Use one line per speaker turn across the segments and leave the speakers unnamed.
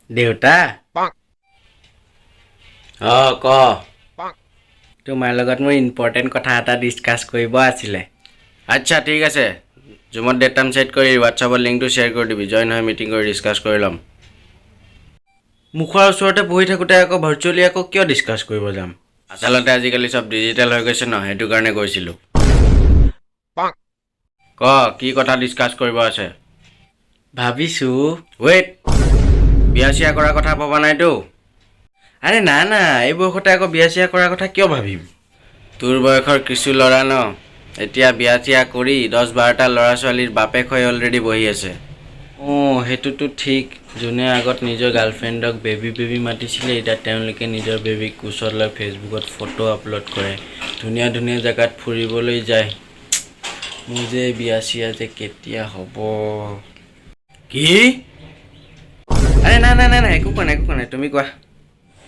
দেউতা ক তোমাৰ লগত মোৰ ইম্পৰ্টেণ্ট কথা এটা ডিছকাছ কৰিব আছিলে আচ্ছা ঠিক আছে জুমত ডেট টাইম ছেট কৰি হোৱাটছআপত লিংকটো শ্বেয়াৰ কৰি দিবি জইন হৈ মিটিং কৰি ডিছকাছ কৰি ল'ম মুখৰ ওচৰতে বহি থাকোঁতে আকৌ ভাৰ্চুৱেলি আকৌ কিয় ডিছকাছ কৰিব যাম আচলতে আজিকালি চব ডিজিটেল হৈ গৈছে ন সেইটো কাৰণে গৈছিলোঁ ক কি কথা ডিছকাছ কৰিব আছে ভাবিছোঁ ৱেইট বিয়া চিয়া কৰাৰ কথা ভবা নাইতো আৰে না না এই বয়সতে আকৌ বিয়া চিয়া কৰাৰ কথা কিয় ভাবিম তোৰ বয়সৰ কিছু ল'ৰা ন এতিয়া বিয়া চিয়া কৰি 10-12টা ল'ৰা ছোৱালীৰ বাপেক হৈ অলৰেডি বহি আছে অঁ সেইটোতো ঠিক যোনে আগত নিজৰ গাৰ্লফ্ৰেণ্ডক বেবী মাতিছিলে এতিয়া তেওঁলোকে নিজৰ বেবীক কোচত লৈ ফেচবুকত ফটো আপলোড কৰে ধুনীয়া ধুনীয়া জেগাত ফুৰিবলৈ যায় মোৰ যে বিয়া চিয়া যে কেতিয়া হ'ব কি আৰে না না না না একো কোৱা নাই তুমি কোৱা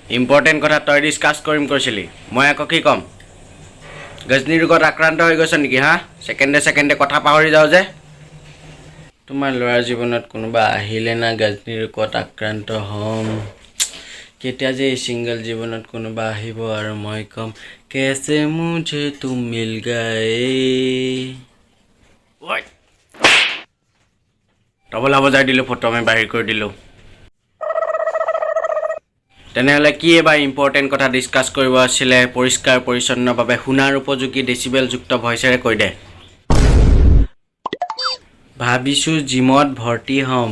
ইম্পৰ্টেণ্ট কথা তই ডিছকাছ কৰিম কৈছিলি মই আকৌ কি ক'ম গজনী ৰোগত আক্ৰান্ত হৈ গৈছ নেকি হা ছেকেণ্ডে কথা পাহৰি যাওঁ যে তোমাৰ ল'ৰাৰ জীৱনত কোনোবা আহিলে না গজনী ৰোগত আক্ৰান্ত হ'ম কেতিয়া যে এই ছিংগল জীৱনত কোনোবা আহিব আৰু মই ক'ম কেছে মুঝে তুম মিল গায়ে তবলা বজাই দিলোঁ ফটো আমি বাহিৰ কৰি দিলোঁ তেনেহ'লে কি এবাৰ ইম্পৰ্টেণ্ট কথা ডিছকাছ কৰিব আছিলে পৰিষ্কাৰ পৰিচ্ছন্নভাৱে শুনাৰ উপযোগী ডেচিবেলযুক্ত ভইচেৰে কৈ দে ভাবিছোঁ জিমত ভৰ্তি হ'ম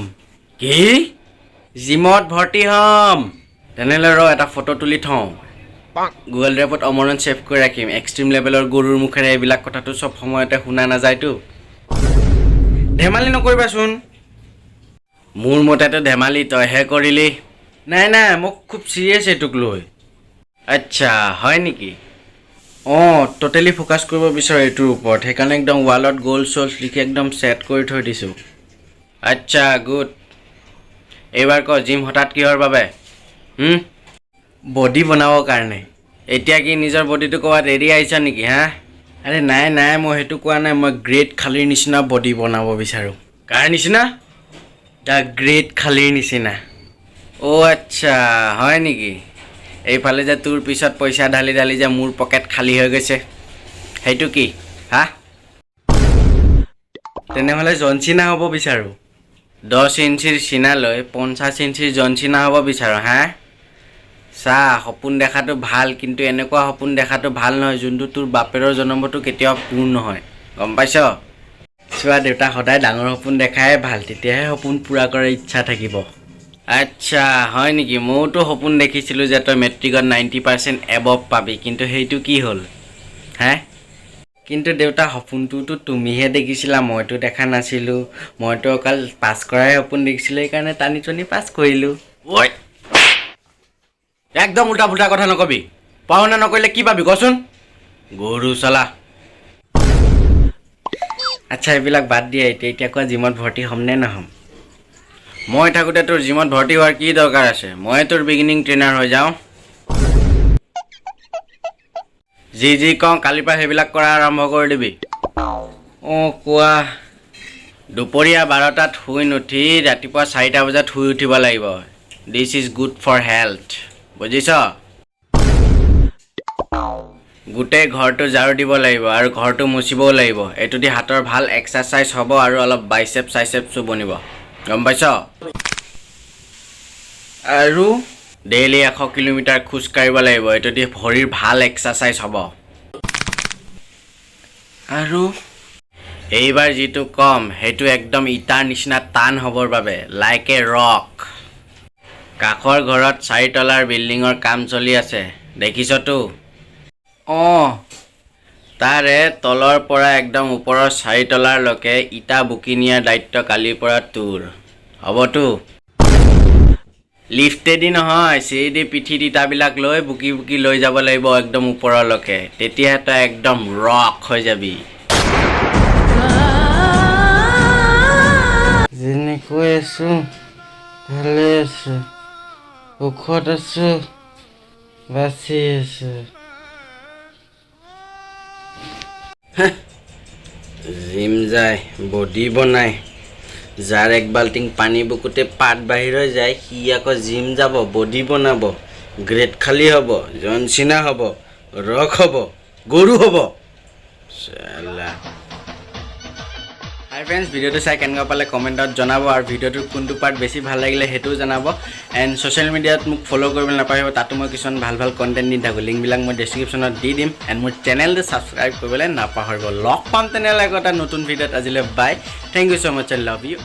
কি জিমত ভৰ্তি হ'ম তেনেহ'লে এটা ফটো তুলি থওঁ গুগল ড্ৰাইভত অমৰণ ছেভ কৰি ৰাখিম এক্সট্ৰিম লেভেলৰ গৰুৰ মুখেৰে এইবিলাক কথাটো চব সময়তে শুনা নাযায়তো ধেমালি নকৰিবাচোন মোৰ মতেতো ধেমালি তইহে কৰিলি নাই মোক খুব চিৰিয়াছ এইটোক লৈ আচ্ছা হয় নেকি অঁ ট'টেলি ফ'কাছ কৰিব বিচাৰোঁ এইটোৰ ওপৰত সেইকাৰণে একদম ৱালত গ'ল চ'লছ লিখি একদম ছেট কৰি থৈ দিছোঁ আচ্ছা গুড এইবাৰ ক জিম হঠাৎ কিহৰ বাবে বডি বনাবৰ কাৰণে এতিয়া কি নিজৰ বডিটো ক'ৰবাত এৰি আহিছা নেকি হা আৰে নাই মই সেইটো কোৱা নাই মই গ্ৰেট খালীৰ নিচিনা বডি বনাব বিচাৰোঁ কাৰ নিচিনা দ্য গ্ৰেট খালীৰ নিচিনা অ' আচ্ছা হয় নেকি এইফালে যে তোৰ পিছত পইচা ঢালি যে মোৰ পকেট খালী হৈ গৈছে সেইটো কি হা তেনেহ'লে জনচিনা হ'ব বিচাৰোঁ 10 ইঞ্চিৰ চিনা লৈ 50 ইঞ্চিৰ জনচিনা হ'ব বিচাৰোঁ হা চা সপোন দেখাটো ভাল কিন্তু এনেকুৱা সপোন দেখাটো ভাল নহয় যোনটো তোৰ বাপেৰৰ জন্মতো কেতিয়াও পূৰ নহয় গম পাইছ চোৱা দেউতা সদায় ডাঙৰ সপোন দেখাই ভাল তেতিয়াহে সপোন পূৰা কৰাৰ ইচ্ছা থাকিব আচ্ছা হয় নেকি মইতো সপোন দেখিছিলোঁ যে তই মেট্ৰিকত 90% এবভ পাবি কিন্তু সেইটো কি হ'ল হে কিন্তু দেউতা সপোনটোতো তুমিহে দেখিছিলা মইতো দেখা নাছিলোঁ মইতো অকল পাছ কৰাই সপোন দেখিছিলোঁ সেইকাৰণে টানি টনি পাছ কৰিলোঁ ঐ একদম উল্টা ফুল্টা কথা নকবি পঢ়া শুনা নকৰিলে কি পাবি কচোন গৰু চলা আচ্ছা এইবিলাক বাদ দিয়া এতিয়া কোৱা জিমত ভৰ্তি হ'ম নে নহ'ম মই থাকোঁতে তোৰ জিমত ভৰ্তি হোৱাৰ কি দৰকাৰ আছে মই তোৰ বিগিনিং ট্ৰেইনাৰ হৈ যাওঁ যি কওঁ কালিৰ পৰা সেইবিলাক কৰা আৰম্ভ কৰি দিবি অঁ কোৱা দুপৰীয়া 12টাত শুই নুঠি ৰাতিপুৱা 4টা বজাত শুই উঠিব লাগিব this is good for health বুজিছ গোটেই ঘৰটো ঝাৰু দিব লাগিব আৰু ঘৰটো মুচিবও লাগিব এইটো দি হাতৰ ভাল এক্সাৰচাইজ হ'ব আৰু অলপ বাইচেপছো বনিব গম পাইছ আৰু ডেইলি 100 কিলোমিটাৰ খোজ কাঢ়িব লাগিব এইটো দি ভৰিৰ ভাল এক্সাৰচাইজ হ'ব আৰু এইবাৰ যিটো কম সেইটো একদম ইটাৰ নিচিনা টান হ'বৰ বাবে লাইক এ ৰক কাষৰ ঘৰত 4 তলাৰ বিল্ডিঙৰ কাম চলি আছে দেখিছতো অঁ তাৰে তলৰ পৰা একদম ওপৰৰ 4 তলাৰলৈকে ইটা বুকি নিয়াৰ দায়িত্ব কালিৰ পৰা তোৰ হ'বতো লিফ্টেদি নহয় চিৰিদি পিঠিত ইটাবিলাক লৈ বুকি লৈ যাব লাগিব একদম ওপৰলৈকে তেতিয়াহে তই একদম ৰক হৈ যাবি যেনেকৈ আছোঁ ভালে আছোঁ সুখত আছোঁ বাচি আছোঁ জিম যায় বডি বনায় যাৰ এক বাল্টিং পানী বুকুতে পাত বাহিৰ হৈ যায় সি আকৌ জিম যাব বডি বনাব গ্ৰেট খালী হ'ব জনচিনা হ'ব ৰক হ'ব গৰু হ'ব চালা হাই ফ্ৰেণ্ডছ ভিডিঅ'টো চাই কেনেকুৱা পালে কমেণ্টত জনাব আৰু ভিডিঅ'টোৰ কোনটো পাৰ্ট বেছি ভাল লাগিলে সেইটোও জনাব এণ্ড ছ'চিয়েল মিডিয়াত মোক ফ'ল' কৰিবলৈ নাপাহৰিব তাতো মই কিছুমান ভাল ভাল কণ্টেণ্ট দি থাকোঁ লিংকবিলাক মই ডেছক্ৰিপশ্যনত দি দিম এণ্ড মোৰ চেনেলটো ছাবস্ক্ৰাইব কৰিবলৈ নাপাহৰিব লগ পাম তেনেহ'লে আকৌ এটা নতুন ভিডিঅ'ত আজিলৈ bye thank you so' much I love U